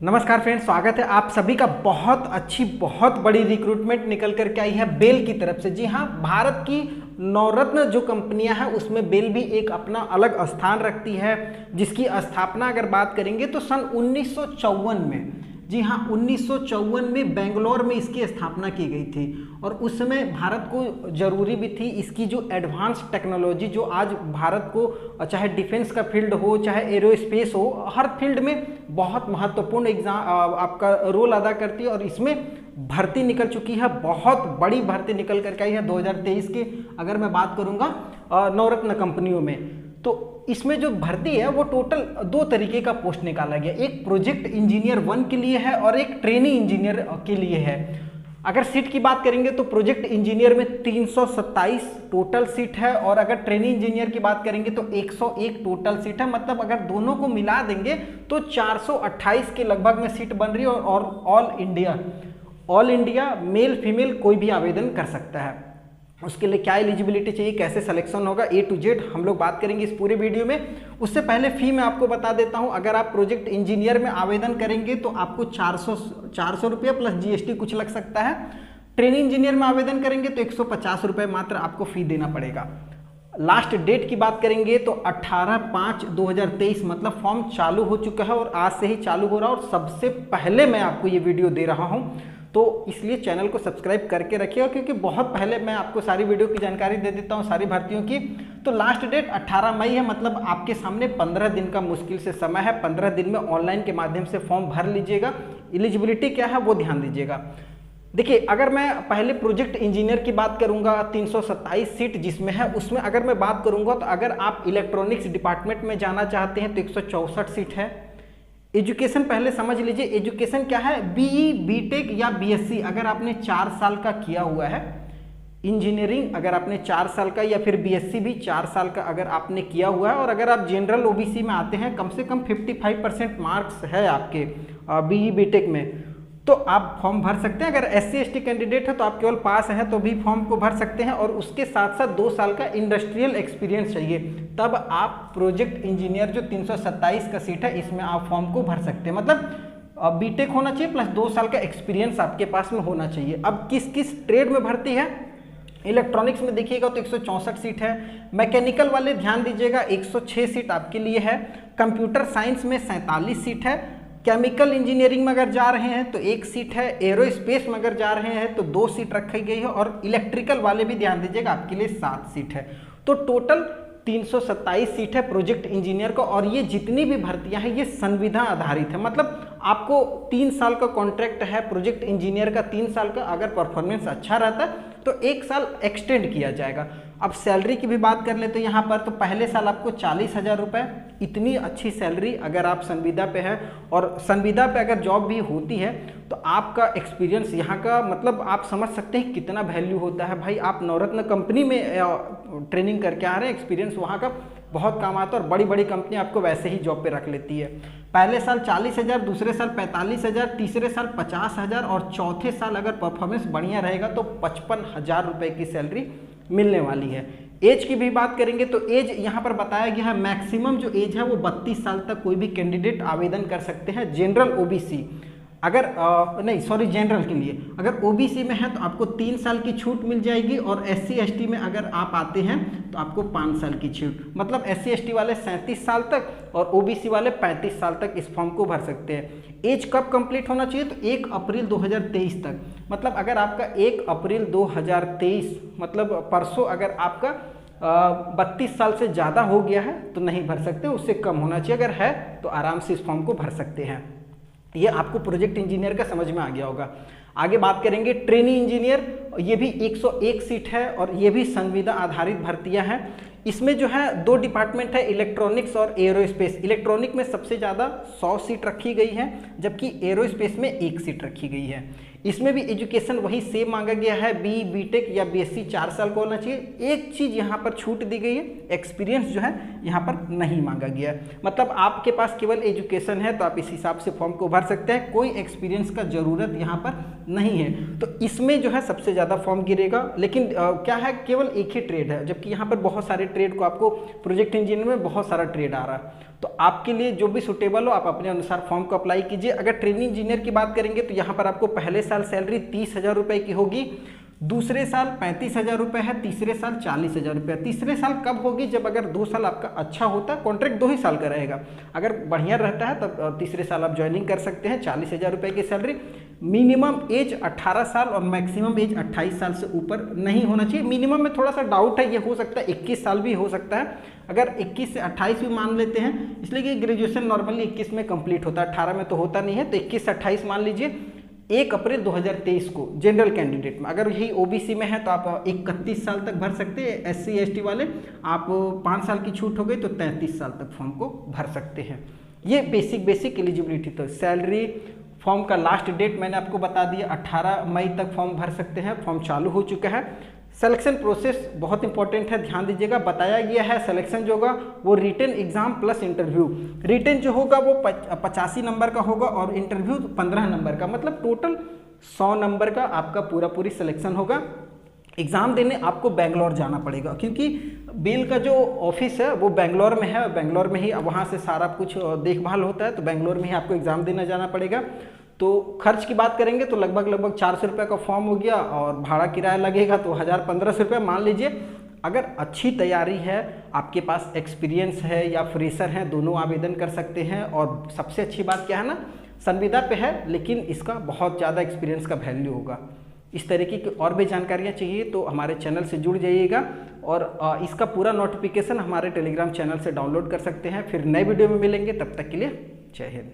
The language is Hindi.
नमस्कार फ्रेंड्स, स्वागत है आप सभी का। बहुत अच्छी बहुत बड़ी रिक्रूटमेंट निकल कर के आई है बेल की तरफ से। जी हाँ, भारत की नवरत्न जो कंपनियां हैं उसमें बेल भी एक अपना अलग स्थान रखती है, जिसकी स्थापना अगर बात करेंगे तो सन 1954 में, जी हाँ 1954 में बेंगलोर में इसकी स्थापना की गई थी। और उस समय भारत को जरूरी भी थी इसकी जो एडवांस टेक्नोलॉजी, जो आज भारत को चाहे डिफेंस का फील्ड हो चाहे एरोस्पेस हो, हर फील्ड में बहुत महत्वपूर्ण आपका रोल अदा करती है। और इसमें भर्ती निकल चुकी है, बहुत बड़ी भर्ती निकल करके आई है 2023 की। अगर मैं बात करूंगा नवरत्न कंपनियों में, तो इसमें जो भर्ती है वो टोटल दो तरीके का पोस्ट निकाला गया। एक प्रोजेक्ट इंजीनियर 1 के लिए है और एक ट्रेनी इंजीनियर के लिए है। अगर सीट की बात करेंगे तो प्रोजेक्ट इंजीनियर में 327 टोटल सीट है, और अगर ट्रेनी इंजीनियर की बात करेंगे तो 101 टोटल सीट है। मतलब अगर दोनों को मिला देंगे तो 428 के लगभग में सीट बन रही है। और ऑल इंडिया मेल फीमेल कोई भी आवेदन कर सकता है। उसके लिए क्या एलिजिबिलिटी चाहिए, कैसे सिलेक्शन होगा, ए टू जेड हम लोग बात करेंगे इस पूरे वीडियो में। उससे पहले फी मैं आपको बता देता हूं। अगर आप प्रोजेक्ट इंजीनियर में आवेदन करेंगे तो आपको 400 रुपये प्लस जीएसटी कुछ लग सकता है। ट्रेनिंग इंजीनियर में आवेदन करेंगे तो 150 रुपये मात्र आपको फी देना पड़ेगा। लास्ट डेट की बात करेंगे तो 18/5/2023, मतलब फॉर्म चालू हो चुका है और आज से ही चालू हो रहा है। और सबसे पहले मैं आपको ये वीडियो दे रहा हूं, तो इसलिए चैनल को सब्सक्राइब करके रखिएगा, क्योंकि बहुत पहले मैं आपको सारी वीडियो की जानकारी दे देता हूँ सारी भर्तियों की। तो लास्ट डेट 18 मई है, मतलब आपके सामने 15 दिन का मुश्किल से समय है। 15 दिन में ऑनलाइन के माध्यम से फॉर्म भर लीजिएगा। एलिजिबिलिटी क्या है वो ध्यान दीजिएगा। देखिए, अगर मैं पहले प्रोजेक्ट इंजीनियर की बात करूंगा, 327 सीट जिसमें है, उसमें अगर मैं बात करूंगा तो अगर आप इलेक्ट्रॉनिक्स डिपार्टमेंट में जाना चाहते हैं तो 164 सीट है। एजुकेशन पहले समझ लीजिए, एजुकेशन क्या है, बीई, बीटेक या बीएससी अगर आपने 4 साल का किया हुआ है। इंजीनियरिंग अगर आपने 4 साल का, या फिर बीएससी भी 4 साल का अगर आपने किया हुआ है, और अगर आप जनरल ओबीसी में आते हैं, कम से कम 55% मार्क्स है आपके बीई बीटेक में, तो आप फॉर्म भर सकते हैं। अगर एससी एसटी कैंडिडेट है तो आप केवल पास हैं तो भी फॉर्म को भर सकते हैं। और उसके साथ साथ 2 साल का इंडस्ट्रियल एक्सपीरियंस चाहिए, तब आप प्रोजेक्ट इंजीनियर जो 327 का सीट है इसमें आप फॉर्म को भर सकते हैं। मतलब बीटेक होना चाहिए प्लस 2 साल का एक्सपीरियंस आपके पास में होना चाहिए। अब किस किस ट्रेड में भर्ती है, इलेक्ट्रॉनिक्स में देखिएगा तो 164 सीट है। मैकेनिकल वाले ध्यान दीजिएगा 106 सीट आपके लिए है। कंप्यूटर साइंस में 47 सीट है। केमिकल इंजीनियरिंग में अगर जा रहे हैं तो 1 सीट है। एरोस्पेस में अगर जा रहे हैं तो 2 सीट रखी गई है। और इलेक्ट्रिकल वाले भी ध्यान दीजिएगा आपके लिए 7 सीट है। तो टोटल 327 सीट है प्रोजेक्ट इंजीनियर का। और ये जितनी भी भर्तियां हैं ये संविदा आधारित है, मतलब आपको 3 साल का कॉन्ट्रैक्ट है प्रोजेक्ट इंजीनियर का। 3 साल का अगर परफॉर्मेंस अच्छा रहता है तो 1 साल एक्सटेंड किया जाएगा। अब सैलरी की भी बात कर ले तो यहाँ पर तो पहले साल आपको 40,000 रुपये, इतनी अच्छी सैलरी अगर आप संविदा पे है। और संविदा पे अगर जॉब भी होती है तो आपका एक्सपीरियंस यहाँ का, मतलब आप समझ सकते हैं कितना वैल्यू होता है। भाई आप नवरत्न कंपनी में ट्रेनिंग करके आ रहे हैं, एक्सपीरियंस वहाँ का बहुत काम आता है। और बड़ी बड़ी कंपनी आपको वैसे ही जॉब पे रख लेती है। पहले साल 40,000, दूसरे साल 45,000, तीसरे साल 50,000, और चौथे साल अगर परफॉर्मेंस बढ़िया रहेगा तो 55,000 रुपये की सैलरी मिलने वाली है। एज की भी बात करेंगे तो एज यहाँ पर बताया गया है, मैक्सिमम जो एज है वो 32 साल तक कोई भी कैंडिडेट आवेदन कर सकते हैं। जनरल ओबीसी अगर नहीं सॉरी जनरल के लिए, अगर ओबीसी में है तो आपको 3 साल की छूट मिल जाएगी। और एससी एसटी में अगर आप आते हैं तो आपको 5 साल की छूट, मतलब एससी एसटी वाले 37 साल तक और ओबीसी वाले 35 साल तक इस फॉर्म को भर सकते हैं। एज कब कंप्लीट होना चाहिए तो 1 अप्रैल 2023 तक। मतलब अगर आपका 1 अप्रैल 2023, मतलब परसों अगर आपका 32 साल से ज़्यादा हो गया है तो नहीं भर सकते, उससे कम होना चाहिए। अगर है तो आराम से इस फॉर्म को भर सकते हैं। ये आपको प्रोजेक्ट इंजीनियर का समझ में आ गया होगा। आगे बात करेंगे ट्रेनी इंजीनियर, ये भी 101 सीट है और ये भी संविदा आधारित भर्तियां हैं। इसमें जो है 2 डिपार्टमेंट है, इलेक्ट्रॉनिक्स और एरोस्पेस। इलेक्ट्रॉनिक में सबसे ज़्यादा 100 सीट रखी गई है, जबकि एरोस्पेस में 1 सीट रखी गई है। इसमें भी एजुकेशन वही सेम मांगा गया है, बी बीटेक या बीएससी 4 साल का होना चाहिए। एक चीज़ यहाँ पर छूट दी गई है, एक्सपीरियंस जो है यहाँ पर नहीं मांगा गया है। मतलब आपके पास केवल एजुकेशन है तो आप इस हिसाब से फॉर्म को भर सकते हैं, कोई एक्सपीरियंस का ज़रूरत यहाँ पर नहीं है। तो इसमें जो है सबसे ज़्यादा फॉर्म गिरेगा। लेकिन क्या है, केवल एक ही ट्रेड है, जबकि यहाँ पर बहुत सारे ट्रेड को आपको प्रोजेक्ट इंजीनियर में बहुत सारा ट्रेड आ रहा है। तो आपके लिए जो भी सुटेबल हो आप अपने अनुसार फॉर्म को अप्लाई कीजिए। अगर ट्रेनिंग इंजीनियर की बात करेंगे तो यहाँ पर आपको पहले साल सैलरी 30,000 रुपये की होगी, दूसरे साल 35,000 रुपये है, तीसरे साल 40,000 रुपये। तीसरे साल कब होगी? जब अगर 2 साल आपका अच्छा होता है, कॉन्ट्रैक्ट 2 ही साल का रहेगा, अगर बढ़िया रहता है तब तीसरे साल आप ज्वाइनिंग कर सकते हैं। 40,000 रुपये की सैलरी। मिनिमम एज 18 साल और मैक्सिमम एज 28 साल से ऊपर नहीं होना चाहिए। मिनिमम में थोड़ा सा डाउट है, ये हो सकता है 21 साल भी हो सकता है, अगर 21 से 28 भी मान लेते हैं, इसलिए कि ग्रेजुएशन नॉर्मली 21 में कंप्लीट होता है, 18 में तो होता नहीं है, तो 21 से 28 मान लीजिए। 1 अप्रैल 2023 को जनरल कैंडिडेट में, अगर यही ओबीसी में है तो आप 31 साल तक भर सकते हैं। SC ST वाले आप 5 साल की छूट हो गई तो 33 साल तक फॉर्म को भर सकते हैं। ये बेसिक एलिजिबिलिटी। तो सैलरी, फॉर्म का लास्ट डेट मैंने आपको बता दिया, 18 मई तक फॉर्म भर सकते हैं। फॉर्म चालू हो चुका है। सिलेक्शन प्रोसेस बहुत इंपॉर्टेंट है, ध्यान दीजिएगा। बताया गया है सिलेक्शन जो होगा वो written exam plus interview. Written जो होगा वो 85 नंबर का होगा और इंटरव्यू 15 नंबर का, मतलब टोटल 100 नंबर का आपका पूरी सिलेक्शन होगा। एग्ज़ाम देने आपको बेंगलोर जाना पड़ेगा, क्योंकि बेल का जो ऑफिस है वो बेंगलोर में है। बेंगलोर में ही वहाँ से सारा कुछ देखभाल होता है, तो बेंगलोर में ही आपको एग्ज़ाम देना जाना पड़ेगा। तो खर्च की बात करेंगे तो लगभग 400 रुपये का फॉर्म हो गया, और भाड़ा किराया लगेगा तो 1,000-1,500 रुपये मान लीजिए। अगर अच्छी तैयारी है, आपके पास एक्सपीरियंस है या फ्रेशर हैं, दोनों आवेदन कर सकते हैं। और सबसे अच्छी बात क्या है ना, संविदा पे है लेकिन इसका बहुत ज़्यादा एक्सपीरियंस का वैल्यू होगा। इस तरीके की और भी जानकारियाँ चाहिए तो हमारे चैनल से जुड़ जाइएगा, और इसका पूरा नोटिफिकेशन हमारे टेलीग्राम चैनल से डाउनलोड कर सकते हैं। फिर नए वीडियो में मिलेंगे, तब तक के लिए जय हिंद।